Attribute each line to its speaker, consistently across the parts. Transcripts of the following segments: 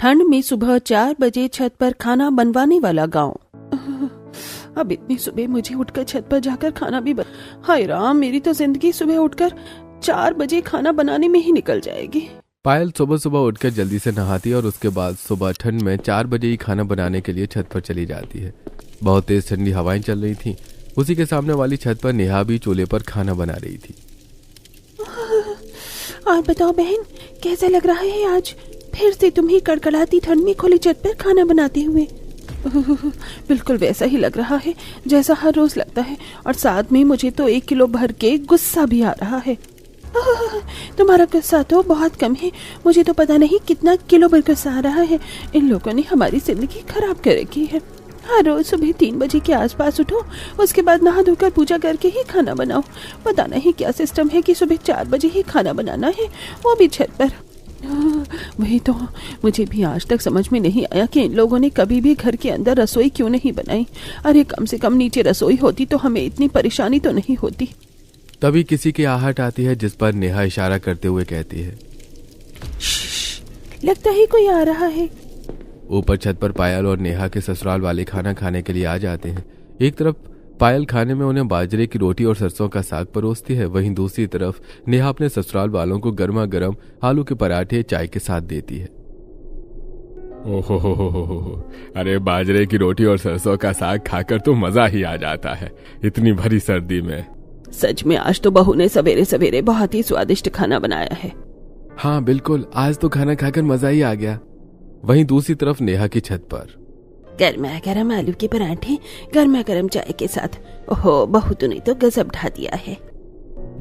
Speaker 1: ठंड में सुबह 4 बजे छत पर खाना बनवाने वाला गांव। अब इतनी सुबह मुझे उठकर छत पर जाकर खाना भी हाय राम, मेरी तो जिंदगी सुबह उठकर 4 बजे खाना बनाने में ही निकल जाएगी।
Speaker 2: पायल सुबह सुबह उठकर जल्दी से नहाती और उसके बाद सुबह ठंड में 4 बजे ही खाना बनाने के लिए छत पर चली जाती है। बहुत तेज ठंडी हवाएं चल रही थी। उसी के सामने वाली छत पर नेहा भी चूल्हे पर खाना बना रही थी।
Speaker 1: और बताओ बहन, कैसा लग रहा है आज फिर से तुम्हें कड़कड़ाती ठंड में खुली छत पर खाना बनाते हुए? बिल्कुल वैसा ही लग रहा है जैसा हर रोज लगता है, और साथ में मुझे तो 1 किलो भर के गुस्सा भी आ रहा है। तुम्हारा गुस्सा तो बहुत कम है, मुझे तो पता नहीं कितना किलो भर गुस्सा आ रहा है। इन लोगों ने हमारी जिंदगी खराब कर रखी है। हर रोज सुबह 3 बजे के आसपास उठो, उसके बाद नहा धोकर पूजा करके ही खाना बनाओ। पता नहीं क्या सिस्टम है कि सुबह 4 बजे ही खाना बनाना है, वो भी छत पर। वही तो मुझे भी आज तक समझ में नहीं आया कि इन लोगों ने कभी भी घर के अंदर रसोई क्यों नहीं बनाई। अरे कम से कम नीचे रसोई होती तो हमें इतनी परेशानी तो नहीं होती।
Speaker 2: तभी किसी की आहट आती है, जिस पर नेहा इशारा करते हुए कहती है,
Speaker 1: लगता है कोई आ रहा है।
Speaker 2: ऊपर छत पर पायल और नेहा के ससुराल वाले खाना खाने के लिए आ जाते हैं। एक तरफ पायल खाने में उन्हें बाजरे की रोटी और सरसों का साग परोसती है, वहीं दूसरी तरफ नेहा अपने ससुराल वालों को गर्मा गर्म आलू के पराठे चाय के साथ देती है।
Speaker 3: ओहो, अरे बाजरे की रोटी और सरसों का साग खाकर तो मजा ही आ जाता है इतनी भरी सर्दी में।
Speaker 1: सच में आज तो बहू ने सवेरे सवेरे बहुत ही स्वादिष्ट खाना बनाया है।
Speaker 2: हाँ बिल्कुल, आज तो खाना खाकर मजा ही आ गया। वहीं दूसरी तरफ नेहा की छत पर
Speaker 1: गर्मा गर्म आलू के पराठे गर्मा गर्म चाय के साथ। ओहो, बहू तूने तो गजब ढा दिया है।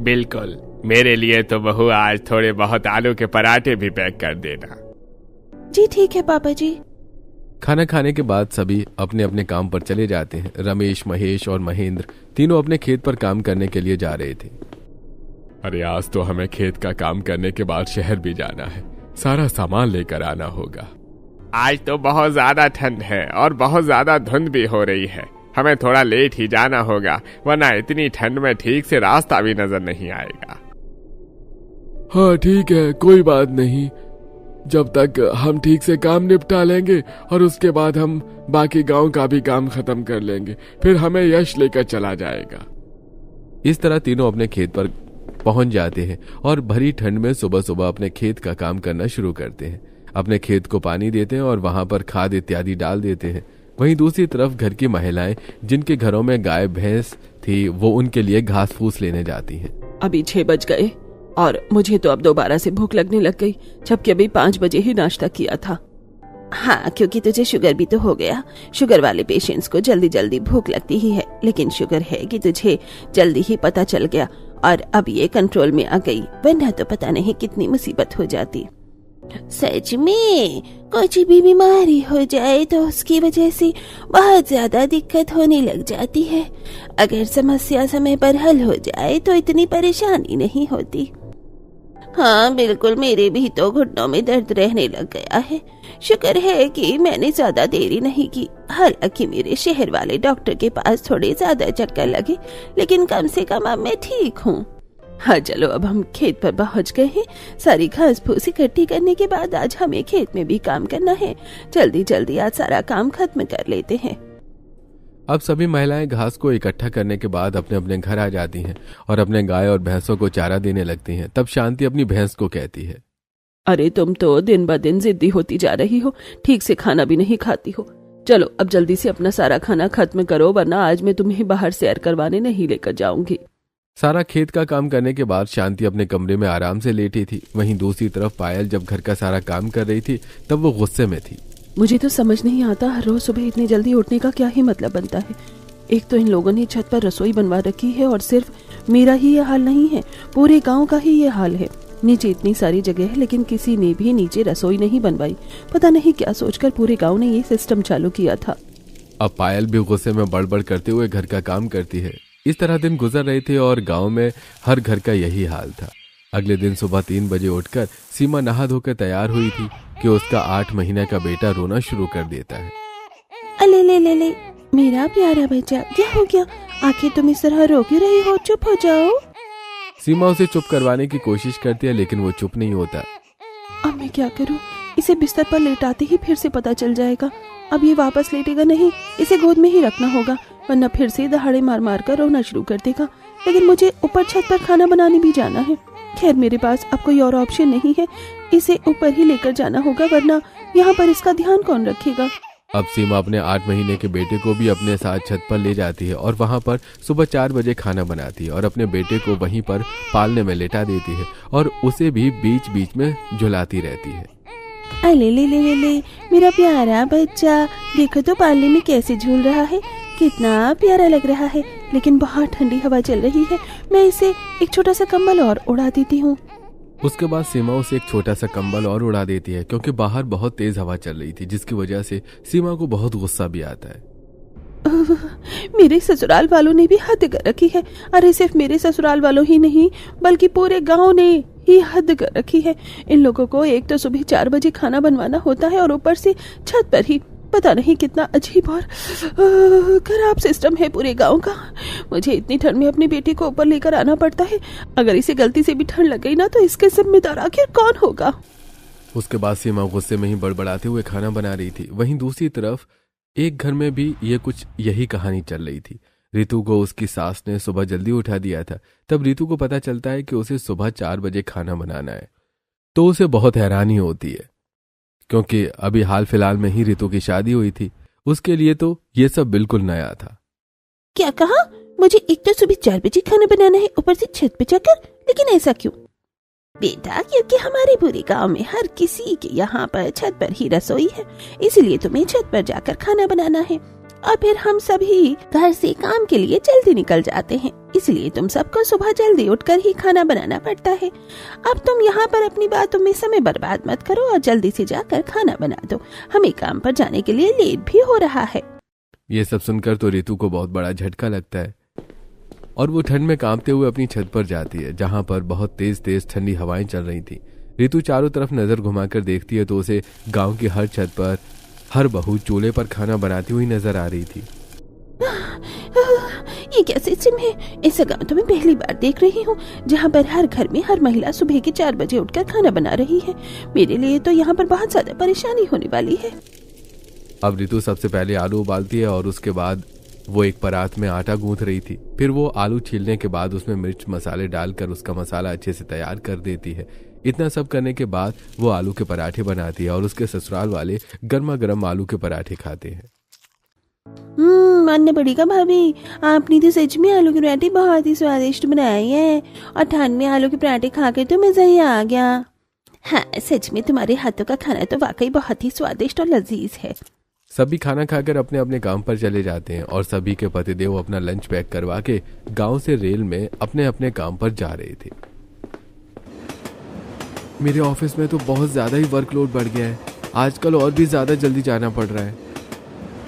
Speaker 3: बिल्कुल, मेरे लिए तो बहू आज थोड़े बहुत आलू के पराठे भी पैक कर देना।
Speaker 1: जी ठीक है पापा जी।
Speaker 2: खाना खाने के बाद सभी अपने अपने काम पर चले जाते हैं। रमेश, महेश और महेंद्र तीनों अपने खेत पर काम करने के लिए जा रहे थे।
Speaker 3: अरे आज तो हमें खेत का काम करने के बाद शहर भी जाना है, सारा सामान लेकर आना होगा। आज तो बहुत ज्यादा ठंड है और बहुत ज्यादा धुंध भी हो रही है, हमें थोड़ा लेट ही जाना होगा, वरना इतनी ठंड में ठीक से रास्ता भी नजर नहीं आएगा।
Speaker 2: हाँ ठीक है, कोई बात नहीं, जब तक हम ठीक से काम निपटा लेंगे और उसके बाद हम बाकी गांव का भी काम खत्म कर लेंगे, फिर हमें यश लेकर चला जाएगा। इस तरह तीनों अपने खेत पर पहुंच जाते हैं और भरी ठंड में सुबह सुबह अपने खेत का काम करना शुरू करते हैं। अपने खेत को पानी देते हैं और वहां पर खाद इत्यादि डाल देते हैं। वहीं दूसरी तरफ घर की महिलाएं, जिनके घरों में गाय भैंस थी, वो उनके लिए घास फूस लेने जाती हैं।
Speaker 1: अभी 6 बज गए और मुझे तो अब दोबारा से भूख लगने लग गई, जबकि अभी 5 बजे ही नाश्ता किया था। हाँ, क्योंकि तुझे शुगर भी तो हो गया। शुगर वाले पेशेंट्स को जल्दी जल्दी भूख लगती ही है, लेकिन शुगर है कि तुझे जल्दी ही पता चल गया और अब ये कंट्रोल में आ गई, वरना तो पता नहीं कितनी मुसीबत हो जाती। सच में कुछ भी बीमारी हो जाए तो उसकी वजह से बहुत ज्यादा दिक्कत होने लग जाती है। अगर समस्या समय पर हल हो जाए तो इतनी परेशानी नहीं होती। हाँ बिल्कुल, मेरे भी तो घुटनों में दर्द रहने लग गया है। शुक्र है कि मैंने ज्यादा देरी नहीं की। हालांकि मेरे शहर वाले डॉक्टर के पास थोड़े ज्यादा चक्कर लगे, लेकिन कम से कम अब मैं ठीक हूँ। हाँ चलो, अब हम खेत पर पहुँच गए हैं। सारी घास फूस इकट्ठी करने के बाद आज हमें खेत में भी काम करना है। जल्दी जल्दी आज सारा काम खत्म कर लेते हैं।
Speaker 2: अब सभी महिलाएं घास को इकट्ठा करने के बाद अपने अपने घर आ जाती हैं और अपने गाय और भैंसों को चारा देने लगती हैं। तब शांति अपनी भैंस को कहती है,
Speaker 1: अरे तुम तो दिन ब दिन जिद्दी होती जा रही हो, ठीक से खाना भी नहीं खाती हो। चलो अब जल्दी से अपना सारा खाना खत्म करो, वरना आज मैं तुम्हें बाहर सैर करवाने नहीं लेकर जाऊंगी।
Speaker 2: सारा खेत का काम करने के बाद शांति अपने कमरे में आराम से लेटी थी। वहीं दूसरी तरफ पायल जब घर का सारा काम कर रही थी तब वो गुस्से में थी।
Speaker 1: मुझे तो समझ नहीं आता हर रोज सुबह इतनी जल्दी उठने का क्या ही मतलब बनता है। एक तो इन लोगों ने छत पर रसोई बनवा रखी है और सिर्फ मेरा ही ये हाल नहीं है, पूरे गांव का ही ये हाल है। नीचे इतनी सारी जगह है लेकिन किसी ने भी नीचे रसोई नहीं बनवाई। पता नहीं क्या सोचकर पूरे गांव ने ये सिस्टम चालू किया था।
Speaker 2: अब पायल भी गुस्से में बड़बड़ करते हुए घर का काम करती है। इस तरह दिन गुजर रहे थे और गांव में हर घर का यही हाल था। अगले दिन सुबह 3 बजे उठकर सीमा नहा धोकर तैयार हुई थी कि उसका 8 महीने का बेटा रोना शुरू कर देता है।
Speaker 1: अले ले ले ले, मेरा प्यारा बच्चा, क्या हो गया? आखिर तुम इस तरह रो क्यों रही हो? चुप हो जाओ।
Speaker 2: सीमा उसे चुप करवाने की कोशिश करती है लेकिन वो चुप नहीं होता।
Speaker 1: अब मैं क्या करूं? इसे बिस्तर पर लेटाते ही फिर से पता चल जाएगा। अब ये वापस लेटेगा नहीं, इसे गोद में ही रखना होगा, वरना फिर से दहाड़े मार मार कर रोना शुरू कर देगा। लेकिन मुझे ऊपर छत पर खाना बनाने भी जाना है। खैर मेरे पास अब कोई और ऑप्शन नहीं है, इसे ऊपर ही लेकर जाना होगा, वरना यहाँ पर इसका ध्यान कौन रखेगा।
Speaker 4: अब सीमा अपने 8 महीने के बेटे को भी अपने साथ छत पर ले जाती है और वहां पर सुबह 4 बजे खाना बनाती है और अपने बेटे को वहीं पर पालने में लेटा देती है और उसे भी बीच बीच में झुलाती रहती है।
Speaker 1: अले ले ले ले ले मेरा प्यारा बच्चा, देखो तो पालने में कैसे झूल रहा है, कितना प्यारा लग रहा है। लेकिन बहुत ठंडी हवा चल रही है, मैं इसे एक छोटा सा कंबल और उड़ा देती हूँ।
Speaker 4: उसके बाद सीमा उसे एक छोटा सा कंबल और उड़ा देती है क्योंकि बाहर बहुत तेज हवा चल रही थी, जिसकी वजह से सीमा को बहुत गुस्सा भी आता है।
Speaker 1: मेरे ससुराल वालों ने भी हद कर रखी है। अरे सिर्फ मेरे ससुराल वालों ही नहीं बल्कि पूरे गांव ने ही हद कर रखी है। इन लोगों को एक तो सुबह 4 बजे खाना बनवाना होता है और ऊपर से छत पर ही। पता नहीं कितना अजीब और खराब सिस्टम है पूरे गांव का। मुझे इतनी ठंड में अपनी बेटी को ऊपर लेकर आना पड़ता है। अगर इसे गलती से भी ठंड लग गई ना तो इसके जिम्मेदार आखिर कौन होगा।
Speaker 4: उसके बाद सीमा गुस्से में ही बड़बड़ाते हुए खाना बना रही थी। वहीं दूसरी तरफ एक घर में भी ये कुछ यही कहानी चल रही थी। रितु को उसकी सास ने सुबह जल्दी उठा दिया था। तब रितु को पता चलता है कि उसे सुबह 4 बजे खाना बनाना है, तो उसे बहुत हैरानी होती है क्योंकि अभी हाल फिलहाल में ही रितु की शादी हुई थी। उसके लिए तो ये सब बिल्कुल नया था।
Speaker 1: क्या कहा? मुझे एक तो सुबह 4 बजे खाना बनाना है, ऊपर से छत पे जाकर। लेकिन ऐसा क्यों? बेटा, क्योंकि हमारे पूरे गांव में हर किसी के यहाँ पर छत पर ही रसोई है, इसलिए तुम्हें छत पर जाकर खाना बनाना है। और फिर हम सभी घर से काम के लिए जल्दी निकल जाते हैं, इसलिए तुम सबको सुबह जल्दी उठकर ही खाना बनाना पड़ता है। अब तुम यहाँ पर अपनी बातों में समय बर्बाद मत करो और जल्दी से जाकर खाना बना दो। हमें काम पर जाने के लिए लेट भी हो रहा है।
Speaker 4: ये सब सुनकर तो रितु को बहुत बड़ा झटका लगता है और वो ठंड में कांपते हुए अपनी छत पर जाती है, जहां पर बहुत तेज तेज ठंडी हवाएं चल रही थी। रितु चारों तरफ नजर घुमाकर देखती है तो उसे गांव की हर छत पर हर बहू चूल्हे पर खाना बनाती हुई नजर आ रही थी।
Speaker 1: ये क्या सिस्टम है? ऐसा गांव तो मैं पहली बार देख रही हूँ जहाँ पर हर घर में हर महिला सुबह के 4 बजे उठकर खाना बना रही है। मेरे लिए तो यहाँ पर बहुत ज्यादा परेशानी होने वाली है।
Speaker 4: अब रितु सबसे पहले आलू उबालती है और उसके बाद वो एक परात में आटा गूंथ रही थी। फिर वो आलू छीलने के बाद उसमें मिर्च मसाले डालकर उसका मसाला अच्छे से तैयार कर देती है। इतना सब करने के बाद वो आलू के पराठे बनाती है और उसके ससुराल वाले गर्मा गर्म आलू के पराठे खाते हैं।
Speaker 1: मानना पड़ेगा भाभी, आपने तो सच में आलू के पराठे बहुत ही स्वादिष्ट बनाए हैं और ठंड में आलू के पराठे खाकर तो मजा ही आ गया। हाँ, सच में तुम्हारे हाथों का खाना तो वाकई बहुत ही स्वादिष्ट और लजीज है।
Speaker 4: सभी खाना खाकर अपने अपने काम पर चले जाते हैं और सभी के पतिदेव अपना लंच पैक करवा के गांव से रेल में अपने अपने काम पर जा रहे थे। मेरे ऑफिस में तो बहुत ज्यादा ही वर्कलोड बढ़ गया है, आजकल और भी ज्यादा जल्दी जाना पड़ रहा है।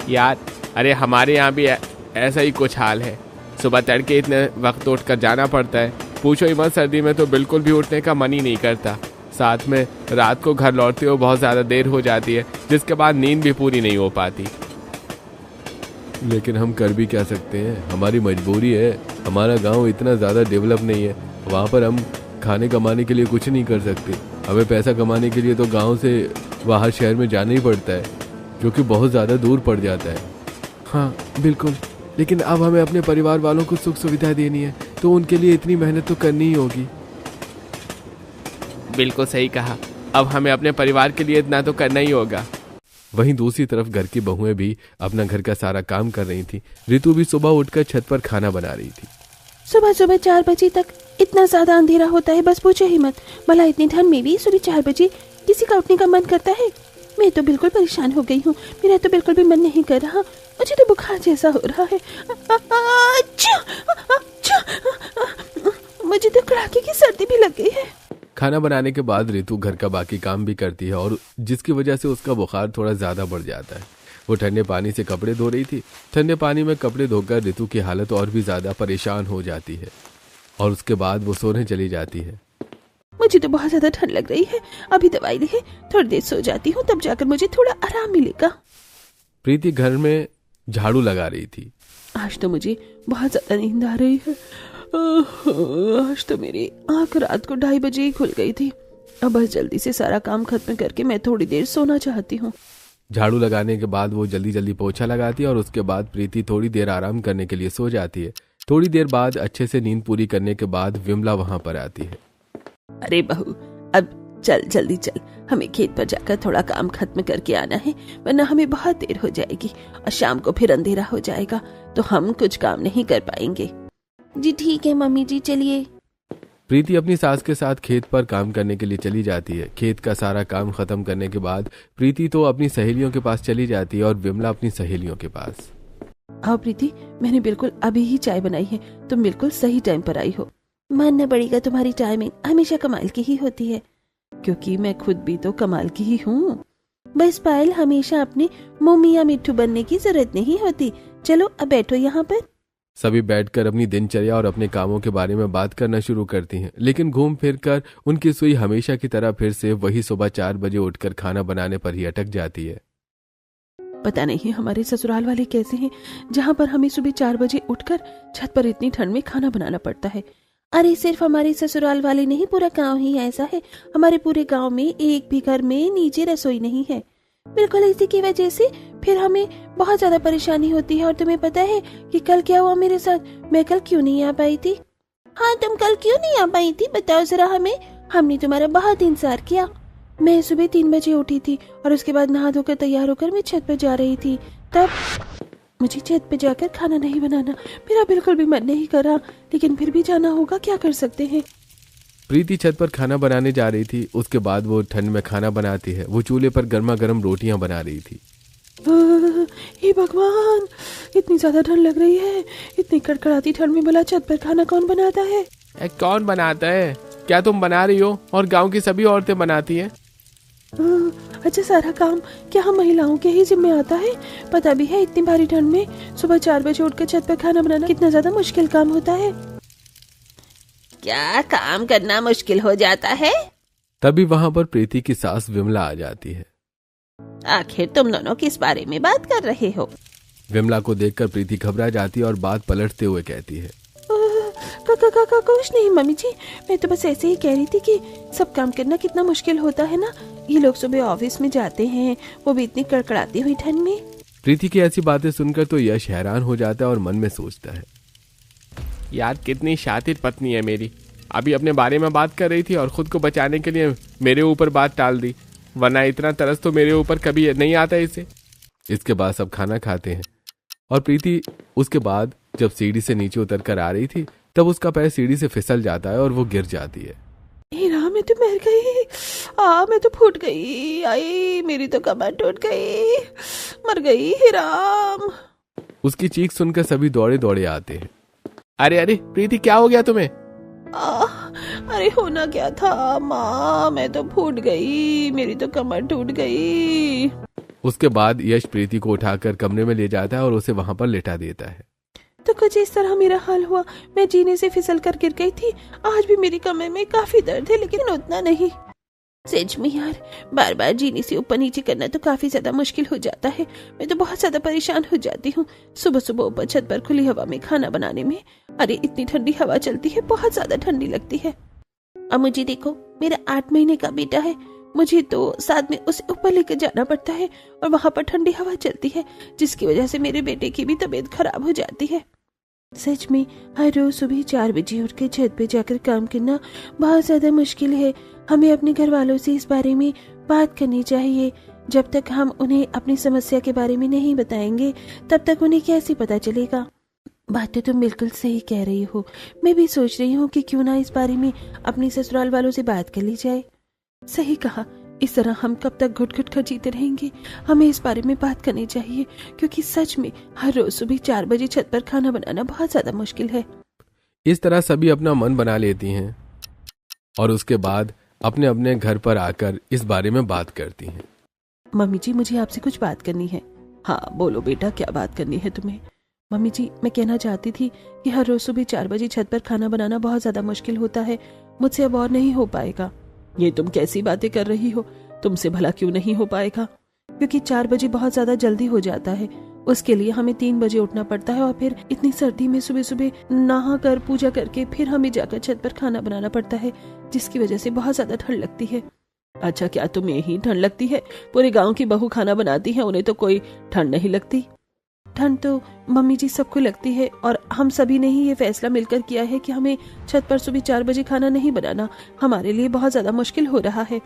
Speaker 3: यार, अरे हमारे यहाँ भी ऐसा ही कुछ हाल है। सुबह तड़के इतने वक्त उठ कर जाना पड़ता है, पूछो ही मत। सर्दी में तो बिल्कुल भी उठने का मन ही नहीं करता। साथ में रात को घर लौटते हुए बहुत ज़्यादा देर हो जाती है, जिसके बाद नींद भी पूरी नहीं हो पाती।
Speaker 4: लेकिन हम कर भी क्या सकते हैं, हमारी मजबूरी है। हमारा गांव इतना ज़्यादा डेवलप नहीं है, वहाँ पर हम खाने कमाने के लिए कुछ नहीं कर सकते। हमें पैसा कमाने के लिए तो गांव से बाहर शहर में जाना ही पड़ता है, जो कि बहुत ज़्यादा दूर पड़ जाता है। हाँ बिल्कुल, लेकिन अब हमें अपने परिवार वालों को सुख सुविधा देनी है, तो उनके लिए इतनी मेहनत तो करनी ही होगी।
Speaker 3: बिल्कुल सही कहा, अब हमें अपने परिवार के लिए इतना तो करना ही होगा।
Speaker 4: वहीं दूसरी तरफ घर की बहुएं भी अपना घर का सारा काम कर रही थी। रितु भी सुबह उठकर छत पर खाना बना रही थी।
Speaker 1: सुबह सुबह 4 बजे तक इतना ज्यादा अंधेरा होता है, बस पूछो ही मत। भला इतनी ठंड में भी सुबह 4 बजे किसी का उठने का मन करता है? मैं तो बिल्कुल परेशान हो गई हूँ, मेरा तो बिल्कुल भी मन नहीं कर रहा। मुझे तो बुखार जैसा हो रहा है। मुझे तो कड़ाके की सर्दी भी लग गई है।
Speaker 4: खाना बनाने के बाद रितु घर का बाकी काम भी करती है और जिसकी वजह से उसका बुखार थोड़ा ज्यादा बढ़ जाता है। वो ठंडे पानी से कपड़े धो रही थी। ठंडे पानी में कपड़े धोकर रितु की हालत और भी ज्यादा परेशान हो जाती है और उसके बाद वो सोने चली जाती है।
Speaker 1: मुझे तो बहुत ज्यादा ठंड लग रही है, अभी दवाई ले थोड़ी देर सो जाती हूँ, तब जाकर मुझे थोड़ा आराम मिलेगा।
Speaker 4: प्रीति घर में झाड़ू लगा रही थी।
Speaker 1: आज तो मुझे बहुत ज्यादा नींद आ रही है। आज तो मेरी आंख रात को 2:30 बजे ही खुल गई थी। अब बस जल्दी से सारा काम खत्म करके मैं थोड़ी देर सोना चाहती हूँ।
Speaker 4: झाड़ू लगाने के बाद वो जल्दी जल्दी पोछा लगाती है और उसके बाद प्रीति थोड़ी देर आराम करने के लिए सो जाती है। थोड़ी देर बाद अच्छे से नींद पूरी करने के बाद विमला वहां पर आती है।
Speaker 1: अरे बहू, अब चल जल्दी चल, हमें खेत पर जाकर थोड़ा काम खत्म करके आना है, वरना हमें बहुत देर हो जाएगी और शाम को फिर अंधेरा हो जाएगा तो हम कुछ काम नहीं कर पाएंगे। जी ठीक है मम्मी जी, चलिए।
Speaker 4: प्रीति अपनी सास के साथ खेत पर काम करने के लिए चली जाती है। खेत का सारा काम खत्म करने के बाद प्रीति तो अपनी सहेलियों के पास चली जाती है और विमला अपनी सहेलियों के पास।
Speaker 1: आओ प्रीति, मैंने बिल्कुल अभी ही चाय बनाई है, तुम बिल्कुल सही टाइम पर आई हो। मानना पड़ेगा, तुम्हारी टाइमिंग हमेशा कमाल की ही होती है। क्योंकि मैं खुद भी तो कमाल की ही हूँ। बस पायल, हमेशा अपने मोमी या मिट्टू बनने की जरूरत नहीं होती। चलो अब बैठो यहाँ पर।
Speaker 4: सभी बैठकर अपनी दिनचर्या और अपने कामों के बारे में बात करना शुरू करती हैं, लेकिन घूम फिर कर उनकी सुई हमेशा की तरह फिर से वही सुबह 4 बजे उठकर खाना बनाने पर ही अटक जाती है।
Speaker 1: पता नहीं हमारे ससुराल वाले कैसे हैं, जहाँ पर हमें सुबह 4 बजे उठकर छत पर इतनी ठंड में खाना बनाना पड़ता है। अरे सिर्फ हमारे ससुराल वाले नहीं, पूरा गांव ही ऐसा है। हमारे पूरे गांव में एक भी घर में नीचे रसोई नहीं है। बिल्कुल इसी की वजह से फिर हमें बहुत ज्यादा परेशानी होती है। और तुम्हें पता है कि कल क्या हुआ मेरे साथ? मैं कल क्यों नहीं आ पाई थी? हाँ, तुम कल क्यों नहीं आ पाई थी, बताओ जरा हमें। हमने तुम्हारा बहुत इंतजार किया। मैं सुबह 3 बजे उठी थी और उसके बाद नहा धोकर तैयार होकर मैं छत पर जा रही थी। तब मुझे छत पे जाकर खाना नहीं बनाना, मेरा बिल्कुल भी मन नहीं कर रहा, लेकिन फिर भी जाना होगा, क्या कर सकते हैं।
Speaker 4: प्रीति छत पर खाना बनाने जा रही थी। उसके बाद वो ठंड में खाना बनाती है। वो चूल्हे पर गर्मा गर्म रोटियां बना रही थी।
Speaker 1: हे भगवान, इतनी ज्यादा ठंड लग रही है। इतनी कड़कड़ाती ठंड में भला छत पर खाना कौन बनाता है?
Speaker 3: कौन बनाता है? क्या तुम बना रही हो और गांव की सभी औरतें बनाती हैं?
Speaker 1: अच्छा, सारा काम क्या हम महिलाओं के ही जिम्मे आता है? पता भी है इतनी भारी ठंड में सुबह 4 बजे उठकर छत पर खाना बनाना कितना ज्यादा मुश्किल काम होता है। क्या काम करना मुश्किल हो जाता है?
Speaker 4: तभी वहां पर प्रीति की सास विमला आ जाती है।
Speaker 1: आखिर तुम दोनों किस बारे में बात कर रहे हो?
Speaker 4: विमला को देखकर प्रीति घबरा जाती है और बात पलटते हुए कहती है,
Speaker 1: कुछ नहीं मम्मी जी, मैं तो बस ऐसे ही कह रही थी कि सब काम करना कितना मुश्किल होता है ना। ये लोग सुबह ऑफिस में जाते हैं, वो भी इतनी कड़कड़ाती हुई ठंड में।
Speaker 4: प्रीति की ऐसी बातें सुनकर तो यश हैरान हो जाता है और मन में सोचता है,
Speaker 3: यार कितनी शातिर पत्नी है मेरी। अभी अपने बारे में बात कर रही थी और खुद को बचाने के लिए मेरे ऊपर बात टाल दी, वरना इतना तरस तो मेरे ऊपर कभी नहीं आता इसे।
Speaker 4: इसके बाद सब खाना खाते हैं और प्रीति उसके बाद जब सीढ़ी से नीचे उतर कर आ रही थी तब उसका पैर सीढ़ी से फिसल जाता है और वो गिर जाती है।
Speaker 1: हीरा, मैं तो मर गई। मैं तो फूट गई। आई, मेरी तो कमर टूट गई, मर गई हीराम।
Speaker 4: उसकी चीख सुनकर सभी दौड़े दौड़े आते हैं।
Speaker 3: अरे अरे प्रीति, क्या हो गया तुम्हें?
Speaker 1: अरे होना क्या था माँ, मैं तो फूट गई, मेरी तो कमर टूट गई।
Speaker 4: उसके बाद यश प्रीति को उठाकर कमरे में ले जाता है और उसे वहां पर लेटा देता है।
Speaker 1: तो कुछ इस तरह मेरा हाल हुआ। मैं जीने से फिसल कर गिर गई थी। आज भी मेरी कमर में काफी दर्द है, लेकिन उतना नहीं। सच में यार, बार बार जीने से ऊपर नीचे करना तो काफी ज्यादा मुश्किल हो जाता है। मैं तो बहुत ज्यादा परेशान हो जाती हूँ सुबह सुबह ऊपर छत पर खुली हवा में खाना बनाने में। अरे इतनी ठंडी हवा चलती है, बहुत ज्यादा ठंडी लगती है। अब मुझे देखो, मेरा 8 महीने का बेटा है, मुझे तो साथ में उसे ऊपर लेकर जाना पड़ता है और वहां पर ठंडी हवा चलती है, जिसकी वजह से मेरे बेटे की भी तबीयत खराब हो जाती है। सच में हर रोज सुबह 4 बजे उठ के छत पे जाकर काम करना बहुत ज्यादा मुश्किल है। हमें अपने घर वालों से इस बारे में बात करनी चाहिए। जब तक हम उन्हें अपनी समस्या के बारे में नहीं बताएंगे तब तक उन्हें कैसे पता चलेगा। बात तो तुम बिल्कुल सही कह रही हो। मैं भी सोच रही हूँ कि क्यों ना इस बारे में अपनी ससुराल वालों से बात कर ली जाए। सही कहा, इस तरह हम कब तक घुट घुट कर जीते रहेंगे। हमें इस बारे में बात करनी चाहिए, क्योंकि सच में हर रोज सुबह 4 बजे छत पर खाना बनाना बहुत ज्यादा मुश्किल है।
Speaker 4: इस तरह सभी अपना मन बना लेती हैं और उसके बाद अपने अपने घर पर आकर इस बारे में बात करती हैं।
Speaker 1: मम्मी जी, मुझे आपसे कुछ बात करनी है। हाँ बोलो बेटा, क्या बात करनी है तुम्हें? मम्मी जी, मैं कहना चाहती थी कि हर रोज सुबह 4 बजे छत पर खाना बनाना बहुत ज्यादा मुश्किल होता है। मुझसे अब और नहीं हो पाएगा। ये तुम कैसी बातें कर रही हो? तुमसे भला क्यों नहीं हो पाएगा? क्योंकि 4 बजे बहुत ज्यादा जल्दी हो जाता है उसके लिए हमें 3 बजे उठना पड़ता है और फिर इतनी सर्दी में सुबह सुबह नहा कर पूजा करके फिर हमें जाकर छत पर खाना बनाना पड़ता है, जिसकी वजह से बहुत ज्यादा ठंड लगती है। अच्छा, क्या तुम्हें ही ठंड लगती है? पूरे गांव की बहू खाना बनाती है, उन्हें तो कोई ठंड नहीं लगती। ठंड तो मम्मी जी सबको लगती है और हम सभी ने ही ये फैसला मिलकर किया है कि हमें छत पर सुबह 4 बजे खाना नहीं बनाना। हमारे लिए बहुत ज्यादा मुश्किल हो रहा है।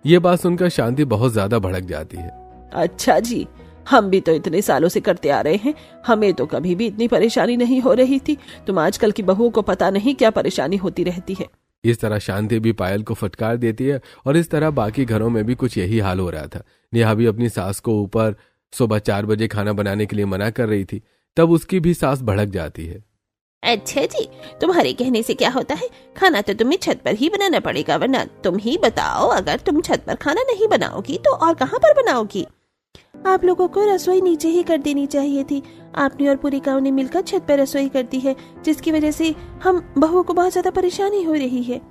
Speaker 4: ये बात सुनकर शांति बहुत ज्यादा भड़क जाती है।
Speaker 1: अच्छा जी, हम भी तो इतने सालों से करते आ रहे हैं, हमें तो कभी भी इतनी परेशानी नहीं हो रही थी। तुम आजकल की बहुओं को पता नहीं क्या परेशानी होती रहती है।
Speaker 4: इस तरह शांति भी पायल को फटकार देती है और इस तरह बाकी घरों में भी कुछ यही हाल हो रहा था। नेहा भी अपनी सास को ऊपर सुबह 4 बजे खाना बनाने के लिए मना कर रही थी। तब उसकी भी सास भड़क जाती है।
Speaker 5: अच्छा जी, तुम्हारे कहने से क्या होता है? खाना तो तुम्हें छत पर ही बनाना पड़ेगा, वरना तुम ही बताओ, अगर तुम छत पर खाना नहीं बनाओगी तो और कहाँ पर बनाओगी?
Speaker 1: आप लोगों को रसोई नीचे ही कर देनी चाहिए थी। आपने और पूरी गांव ने मिलकर छत पर रसोई कर दी है, जिसकी वजह से हम बहुओं को बहुत ज्यादा परेशानी हो रही है।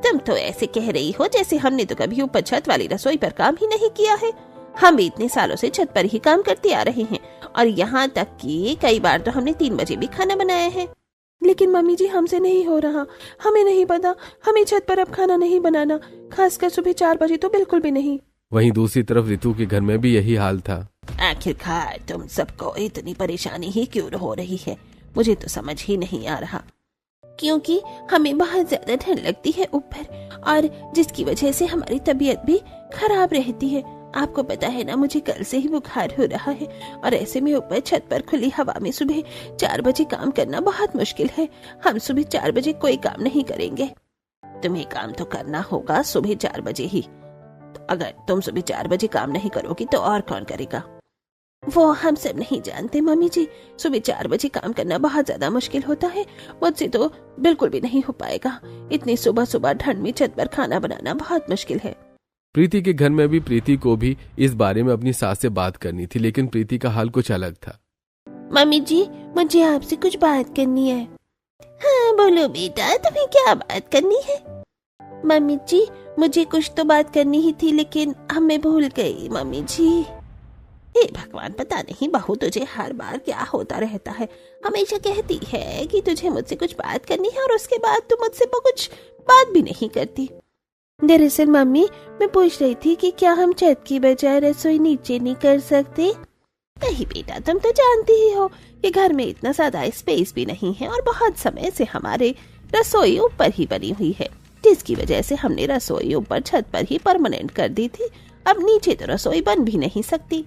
Speaker 5: तुम तो ऐसे कह रही हो जैसे हमने तो कभी ऊपर छत वाली रसोई पर काम ही नहीं किया है। हम भी इतने सालों से छत पर ही काम करते आ रहे हैं और यहाँ तक कि कई बार तो हमने 3 बजे भी खाना बनाया है।
Speaker 1: लेकिन मम्मी जी, हमसे नहीं हो रहा। हमें नहीं पता, हमें छत पर अब खाना नहीं बनाना, खासकर सुबह 4 बजे तो बिल्कुल भी नहीं।
Speaker 4: वहीं दूसरी तरफ रितु के घर में भी यही हाल था।
Speaker 5: आखिरकार तुम सबको इतनी परेशानी ही क्यों हो रही है, मुझे तो समझ ही नहीं आ रहा।
Speaker 1: क्योंकि हमें बहुत ज्यादा ठंड लगती है ऊपर, और जिसकी वजह से हमारी तबीयत भी खराब रहती है। आपको पता है ना, मुझे कल से ही बुखार हो रहा है और ऐसे में ऊपर छत पर खुली हवा में सुबह 4 बजे काम करना बहुत मुश्किल है। हम सुबह 4 बजे कोई काम नहीं करेंगे।
Speaker 5: तुम्हें काम तो करना होगा सुबह 4 बजे ही। तो अगर तुम सुबह 4 बजे काम नहीं करोगी तो और कौन करेगा?
Speaker 1: वो हम सब नहीं जानते मम्मी जी। सुबह 4 बजे काम करना बहुत ज्यादा मुश्किल होता है। मुझसे तो बिल्कुल भी नहीं हो पाएगा। इतनी सुबह सुबह ठंड में छत पर खाना बनाना बहुत मुश्किल है।
Speaker 4: प्रीति के घर में भी प्रीति को भी इस बारे में अपनी सास से बात करनी थी, लेकिन प्रीति का हाल कुछ अलग था।
Speaker 1: मम्मी जी, मुझे आपसे कुछ बात करनी है।
Speaker 5: हाँ बोलो बेटा, तुम्हें क्या बात करनी है?
Speaker 1: मम्मी जी, मुझे कुछ तो बात करनी ही थी, लेकिन मैं भूल गई मम्मी जी।
Speaker 5: हे भगवान, पता नहीं बहू तुझे हर बार क्या होता रहता है। हमेशा कहती है कि तुझे मुझसे कुछ बात करनी है और उसके बाद तू मुझसे कुछ बात भी नहीं करती।
Speaker 1: दरअसल मम्मी, मैं पूछ रही थी कि क्या हम छत की बजाय रसोई नीचे नहीं कर सकते?
Speaker 5: नहीं बेटा, तुम तो जानती ही हो कि घर में इतना ज्यादा स्पेस भी नहीं है और बहुत समय से हमारे रसोई ऊपर ही बनी हुई है, जिसकी वजह से हमने रसोई ऊपर छत पर ही परमानेंट कर दी थी। अब नीचे तो रसोई बन भी नहीं सकती।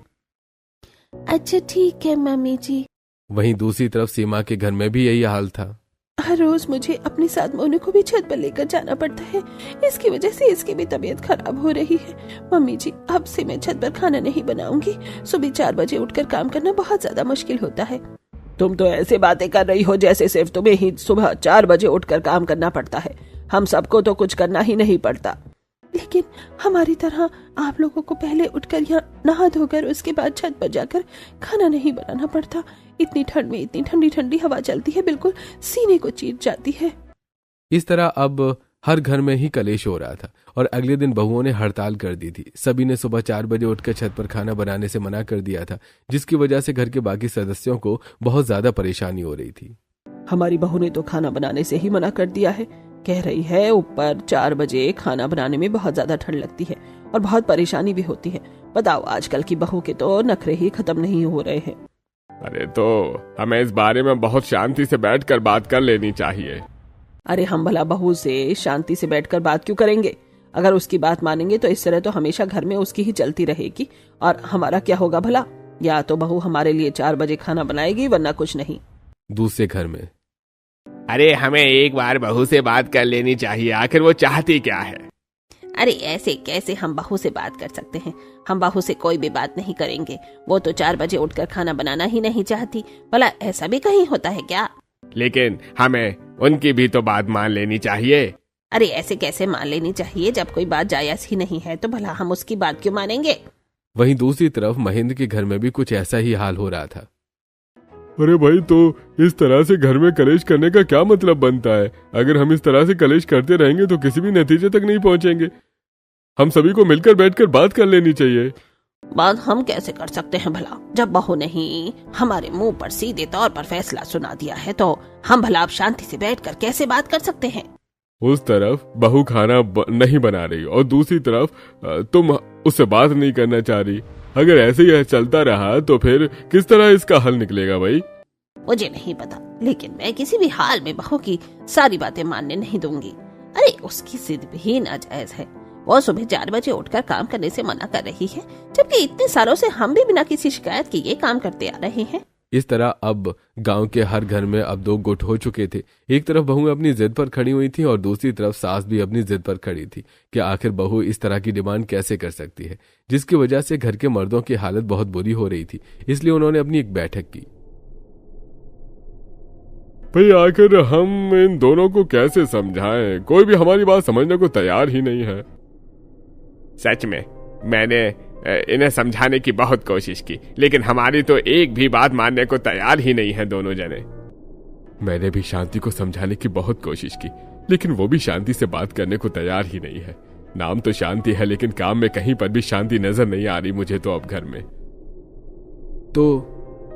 Speaker 1: अच्छा ठीक है मम्मी जी।
Speaker 4: वहीं दूसरी तरफ सीमा के घर में भी यही हाल था।
Speaker 1: हर रोज मुझे अपने साथ मोनू को भी छत पर लेकर जाना पड़ता है। इसकी वजह से इसकी भी तबीयत खराब हो रही है। मम्मी जी, अब से मैं छत पर खाना नहीं बनाऊंगी। सुबह 4 बजे उठकर काम करना बहुत ज्यादा मुश्किल होता है।
Speaker 6: तुम तो ऐसे बातें कर रही हो जैसे सिर्फ तुम्हें ही सुबह 4 बजे उठकर काम करना पड़ता है। हम सबको तो कुछ करना ही नहीं पड़ता।
Speaker 1: लेकिन हमारी तरह आप लोगों को पहले उठकर या नहा धोकर उसके बाद छत पर जाकर खाना नहीं बनाना पड़ता। इतनी ठंड में इतनी ठंडी ठंडी हवा चलती है, बिल्कुल सीने को चीर जाती है।
Speaker 4: इस तरह अब हर घर में ही कलेश हो रहा था और अगले दिन बहुओं ने हड़ताल कर दी थी। सभी ने सुबह 4 बजे उठकर छत पर खाना बनाने से मना कर दिया था, जिसकी वजह से घर के बाकी सदस्यों को बहुत ज्यादा परेशानी हो रही थी।
Speaker 6: हमारी बहू ने तो खाना बनाने से ही मना कर दिया है। कह रही है ऊपर 4 बजे खाना बनाने में बहुत ज्यादा ठंड लगती है और बहुत परेशानी भी होती है। बताओ, आजकल की बहू के तो नखरे ही खत्म नहीं हो रहे हैं।
Speaker 3: अरे तो हमें इस बारे में बहुत शांति से बैठकर बात कर लेनी चाहिए।
Speaker 6: अरे हम भला बहू से शांति से बैठकर बात क्यों करेंगे? अगर उसकी बात मानेंगे तो इस तरह तो हमेशा घर में उसकी ही चलती रहेगी और हमारा क्या होगा भला? या तो बहू हमारे लिए 4 बजे खाना बनाएगी, वरना कुछ नहीं।
Speaker 4: दूसरे घर में,
Speaker 3: अरे हमें एक बार बहू से बात कर लेनी चाहिए, आखिर वो चाहती क्या है?
Speaker 5: अरे ऐसे कैसे हम बहू से बात कर सकते हैं? हम बहू से कोई भी बात नहीं करेंगे। वो तो 4 बजे उठकर खाना बनाना ही नहीं चाहती। भला ऐसा भी कहीं होता है क्या?
Speaker 3: लेकिन हमें उनकी भी तो बात मान लेनी चाहिए।
Speaker 5: अरे ऐसे कैसे मान लेनी चाहिए? जब कोई बात जायज ही नहीं है तो भला हम उसकी बात क्यों मानेंगे?
Speaker 4: वहीं दूसरी तरफ महेंद्र के घर में भी कुछ ऐसा ही हाल हो रहा था।
Speaker 2: अरे भाई, तो इस तरह से घर में कलेश करने का क्या मतलब बनता है? अगर हम इस तरह से कलेश करते रहेंगे तो किसी भी नतीजे तक नहीं पहुंचेंगे। हम सभी को मिलकर बैठकर बात कर लेनी चाहिए।
Speaker 5: बात हम कैसे कर सकते हैं भला? जब बहू ने ही हमारे मुंह पर सीधे तौर पर फैसला सुना दिया है तो हम भला अब शांति से बैठकर कैसे बात कर सकते हैं?
Speaker 2: उस तरफ बहू खाना नहीं बना रही और दूसरी तरफ तुम उससे बात नहीं करना चाह रही। अगर ऐसे ही चलता रहा तो फिर किस तरह इसका हल निकलेगा भाई?
Speaker 5: मुझे नहीं पता, लेकिन मैं किसी भी हाल में बहू की सारी बातें मानने नहीं दूंगी। अरे उसकी जिद भी नाजायज है। वो सुबह 4 बजे उठकर काम करने से मना कर रही है, जबकि इतने सालों से हम भी बिना किसी शिकायत के ये काम करते आ रहे हैं।
Speaker 4: इस तरह अब गांव के हर घर में अब 2 गुट हो चुके थे। एक तरफ बहू अपनी जिद पर खड़ी हुई थी और दूसरी तरफ सास भी अपनी जिद पर खड़ी थी कि आखिर बहू इस तरह की डिमांड कैसे कर सकती है, जिसकी वजह से घर के मर्दों की हालत बहुत बुरी हो रही थी। इसलिए उन्होंने अपनी एक बैठक की।
Speaker 2: भाई आखिर हम इन दोनों को कैसे समझाएं? कोई भी हमारी बात समझने को तैयार ही नहीं है।
Speaker 3: सच में मैंने इन्हें समझाने की बहुत कोशिश की, लेकिन हमारी तो एक भी बात मानने को तैयार ही नहीं है दोनों जने।
Speaker 2: मैंने भी शांति को समझाने की बहुत कोशिश की, लेकिन वो भी शांति से बात करने को तैयार ही नहीं है। नाम तो शांति है, लेकिन काम में कहीं पर भी शांति नजर नहीं आ रही मुझे तो अब घर में।
Speaker 4: तो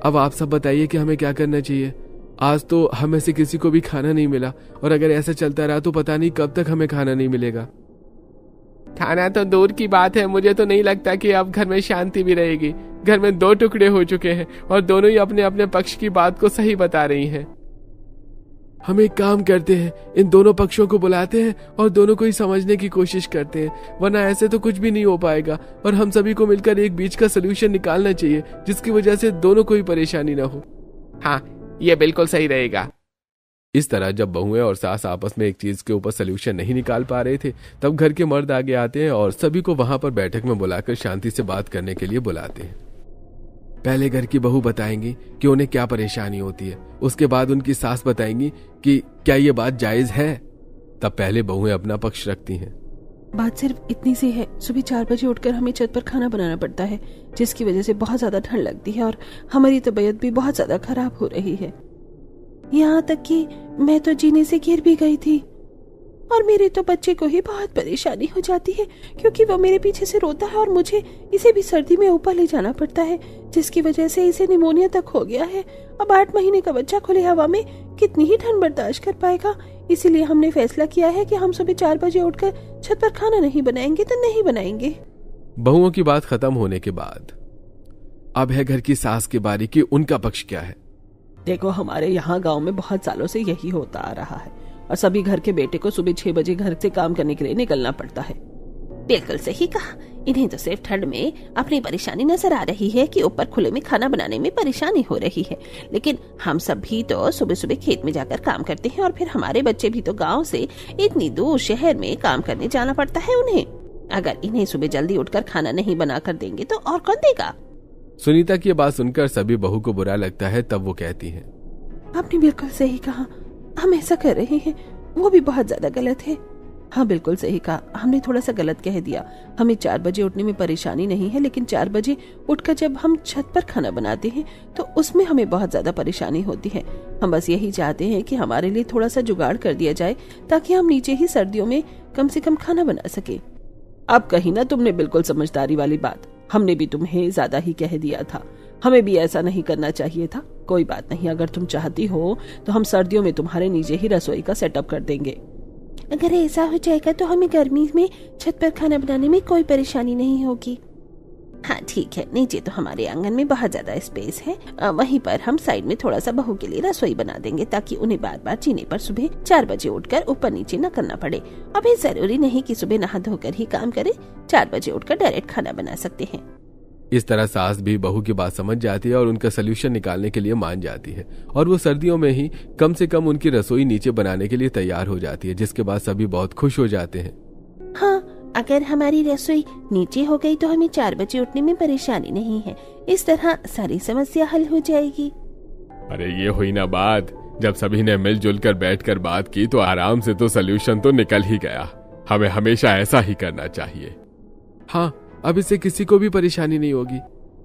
Speaker 4: अब आप सब बताइए कि हमें क्या करना चाहिए। आज तो हमें से किसी को भी खाना नहीं मिला और अगर ऐसा चलता रहा तो पता नहीं कब तक हमें खाना नहीं मिलेगा।
Speaker 3: खाना तो दूर की बात है, मुझे तो नहीं लगता कि अब घर में शांति भी रहेगी। घर में 2 टुकड़े हो चुके हैं और दोनों ही अपने अपने पक्ष की बात को सही बता रही हैं।
Speaker 4: हम एक काम करते हैं, इन दोनों पक्षों को बुलाते हैं और दोनों को ही समझने की कोशिश करते हैं, वरना ऐसे तो कुछ भी नहीं हो पाएगा और हम सभी को मिलकर एक बीच का सलूशन निकालना चाहिए जिसकी वजह से दोनों को ही परेशानी ना हो।
Speaker 3: हाँ, ये बिल्कुल सही रहेगा।
Speaker 4: इस तरह जब बहुएं और सास आपस में एक चीज के ऊपर सलूशन नहीं निकाल पा रहे थे, तब घर के मर्द आगे आते हैं और सभी को वहां पर बैठक में बुलाकर शांति से बात करने के लिए बुलाते हैं। पहले घर की बहू बताएंगी कि उन्हें क्या परेशानी होती है, उसके बाद उनकी सास बताएंगी कि क्या ये बात जायज है। तब पहले बहुएं अपना पक्ष रखती हैं।
Speaker 1: बात सिर्फ इतनी सी है, सुबह 4 बजे उठकर हमें छत पर खाना बनाना पड़ता है, जिसकी वजह से बहुत ज्यादा ठंड लगती है और हमारी तबीयत भी बहुत ज्यादा खराब हो रही है। यहाँ तक कि मैं तो जीने से गिर भी गई थी और मेरे तो बच्चे को ही बहुत परेशानी हो जाती है क्योंकि वो मेरे पीछे से रोता है और मुझे इसे भी सर्दी में ऊपर ले जाना पड़ता है, जिसकी वजह से इसे निमोनिया तक हो गया है। अब 8 महीने का बच्चा खुले हवा में कितनी ही ठंड बर्दाश्त कर पाएगा। इसीलिए हमने फैसला किया है कि हम सुबह 4 बजे उठकर छत पर खाना नहीं बनाएंगे तो नहीं बनाएंगे।
Speaker 4: बहुओं की बात खत्म होने के बाद अब है घर की सास की बारी कि उनका पक्ष क्या है।
Speaker 6: देखो, हमारे यहाँ गांव में बहुत सालों से यही होता आ रहा है और सभी घर के बेटे को सुबह 6 बजे घर से काम करने के लिए निकलना पड़ता है।
Speaker 5: बिल्कुल सही कहा। इन्हें तो सिर्फ ठंड में अपनी परेशानी नजर आ रही है कि ऊपर खुले में खाना बनाने में परेशानी हो रही है, लेकिन हम सब भी तो सुबह सुबह खेत में जाकर काम करते हैं और फिर हमारे बच्चे भी तो गाँव से इतनी दूर शहर में काम करने जाना पड़ता है उन्हें। अगर इन्हें सुबह जल्दी उठकर खाना नहीं बना कर देंगे तो और कौन देगा?
Speaker 4: सुनीता की बात सुनकर सभी बहू को बुरा लगता है। तब वो कहती हैं,
Speaker 1: आपने बिल्कुल सही कहा, हम ऐसा कर रहे हैं वो भी बहुत ज्यादा गलत है।
Speaker 6: हाँ, बिल्कुल सही कहा, हमने थोड़ा सा गलत कह दिया। हमें 4 बजे उठने में परेशानी नहीं है, लेकिन 4 बजे उठकर जब हम छत पर खाना बनाते हैं तो उसमें हमें बहुत ज्यादा परेशानी होती है। हम बस यही चाहते हैं कि हमारे लिए थोड़ा सा जुगाड़ कर दिया जाए ताकि हम नीचे ही सर्दियों में कम से कम खाना बना सके। अब कहीं ना तुमने बिल्कुल समझदारी वाली बात, हमने भी तुम्हें ज्यादा ही कह दिया था, हमें भी ऐसा नहीं करना चाहिए था। कोई बात नहीं, अगर तुम चाहती हो तो हम सर्दियों में तुम्हारे नीचे ही रसोई का सेटअप कर देंगे।
Speaker 1: अगर ऐसा हो जाएगा तो हमें गर्मी में छत पर खाना बनाने में कोई परेशानी नहीं होगी।
Speaker 5: हाँ ठीक है, नीचे तो हमारे आंगन में बहुत ज्यादा स्पेस है, वहीं पर हम साइड में थोड़ा सा बहू के लिए रसोई बना देंगे ताकि उन्हें बार बार जीने पर सुबह 4 बजे उठकर ऊपर नीचे न करना पड़े। अभी जरूरी नहीं कि सुबह नहा धोकर ही काम करे, 4 बजे उठकर डायरेक्ट खाना बना सकते हैं।
Speaker 4: इस तरह सास भी बहू की बात समझ जाती है और उनका सलूशन निकालने के लिए मान जाती है और वो सर्दियों में ही कम से कम उनकी रसोई नीचे बनाने के लिए तैयार हो जाती है, जिसके बाद सभी बहुत खुश हो जाते हैं।
Speaker 1: हाँ, अगर हमारी रसोई नीचे हो गई तो हमें 4 बजे उठने में परेशानी नहीं है। इस तरह सारी समस्या हल हो जाएगी।
Speaker 2: अरे ये हुई ना बात, जब सभी ने मिलजुल कर बैठकर बात की तो आराम से तो सलूशन तो निकल ही गया। हमें हमेशा ऐसा ही करना चाहिए।
Speaker 4: हाँ, अब इससे किसी को भी परेशानी नहीं होगी।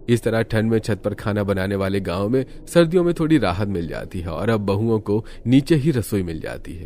Speaker 4: इस तरह ठंड में छत पर खाना बनाने वाले गांव में सर्दियों में थोड़ी राहत मिल जाती है और अब बहुओं को नीचे ही रसोई मिल जाती है।